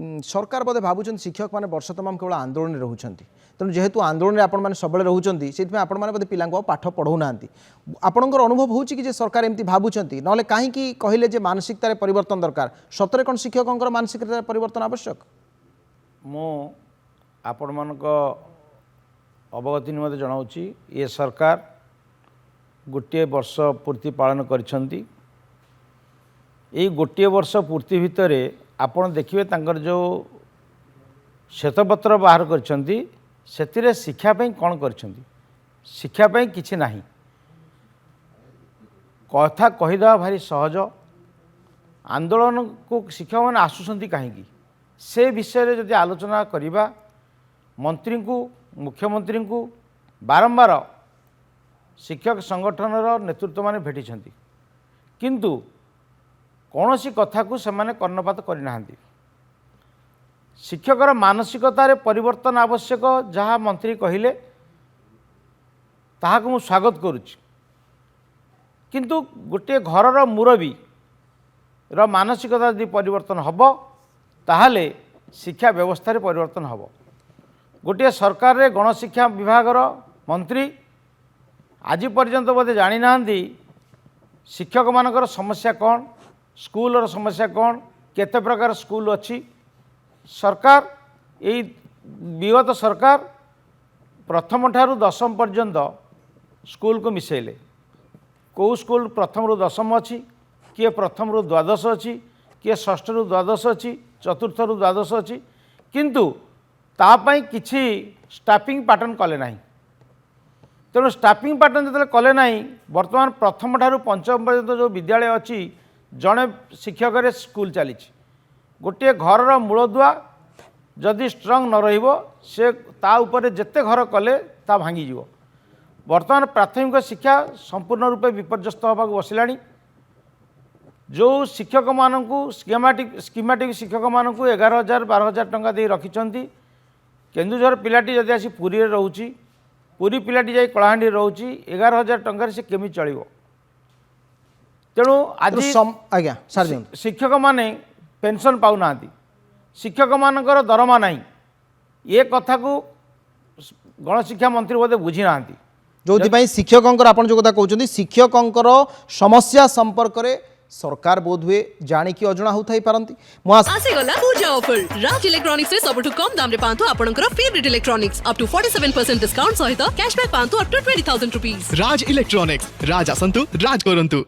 सरकार बोधे भावुं शिक्षक मैंने वर्ष तमाम केवल आंदोलन रोचंती तेणु जेहेतु आंदोलन में आपण सब रोचंती से बोधे पिला पाठ पढ़ाऊना आपणकर अनुभव हो कि सरकार एमती भावुंट ना कहीं कहले मानसिकतार परिवर्तन दरकार सतरे कौन शिक्षकों मानसिकतार परिवर्तन आवश्यक मु आपण मान अवगति निमते जनाऊँगी ये सरकार गोटे वर्ष पूर्ति पालन करिसेंती यही गोटे वर्ष पूर्ति भितर आपण देखिए तांकर जो श्वेतपत्र बाहर करछंती सेतिरे शिक्षा पई कोन करछंती शिक्षा पई किछि नाही कथा कहीदा भारी सहज आंदोलन को शिक्षक मैंने आसुंट कहीं से विषय जदि आलोचना करवा मंत्री को मुख्यमंत्री को बारंबार शिक्षक संगठन नेतृत्व माने भेटी किंतु कौन सी कथा को सेमाने कर्णपात करना शिक्षकर मानसिकतार परिवर्तन आवश्यक जहाँ मंत्री कहले ताहाक मु स्वागत करुच्ची किंतु गोटे घरर मुरबी मानसिकता यदि परिवर्तन हम ताहले शिक्षा व्यवस्था परिवर्तन हम गोटे सरकार रे गणशिक्षा विभागर मंत्री आज पर्यंत बोधे जानी ना शिक्षक मानकर समस्या कौन स्कूलर समस्या कौन केते प्रकार स्कूल अच्छी सरकार यही विगत सरकार प्रथम ठारू दशम पर्यंत स्कूल को मिसेले कौ स्कूल प्रथम रु दशम अच्छी किए प्रथम रु द्वादश अच्छी किए षष्ठ रु द्वादश अच्छी चतुर्थ रु द्वादश अच्छी किंतु तापाई किछि स्टाफिंग पैटर्न कले नहीं तेणु स्टाफिंग पैटर्न जो कले नहीं वर्तमान प्रथम ठारू पंचम पर्यंत जो विद्यालय अच्छी जड़े शिक्षक स्कूल चली गोटे घर मूलदुआ जदि स्ट्रंग न रहिबो से ता ऊपर जेते घर कले ता भांगी जीवो वर्तमान प्राथमिक शिक्षा संपूर्ण रूपे विपर्यस्त होगा बसलानी जो शिक्षक मानू स्कीमेटिक शिक्षक मानू 11,000 12,000 टंका दे रखिंट केन्दुझर पिलाटी जदि आसी पुरी रोची पुरी पिलाटी जाई कलाहांडी रोची 11,000 टंका से केमी चलो तेणु आज आज्ञा शिक्षक माने पेंशन पाऊना शिक्षक मानकर दरमा नहीं ये कथा को गणशिक्षा मंत्री बोधे बुझी ना जो शिक्षकों जो कथा कहते शिक्षकों समस्या संपर्क में सरकार बोध हुए जानिकी अजणा होथाई पारंती आसीगला पूजा ऑफर राज इलेक्ट्रॉनिक्स से सबठु कम दाम रे पांतु आपनकर favourite electronics up to 47% discount सहित कैशबैक पांतु up to 20,000 rupees Raj electronics Raj आसंतु राज करंतु।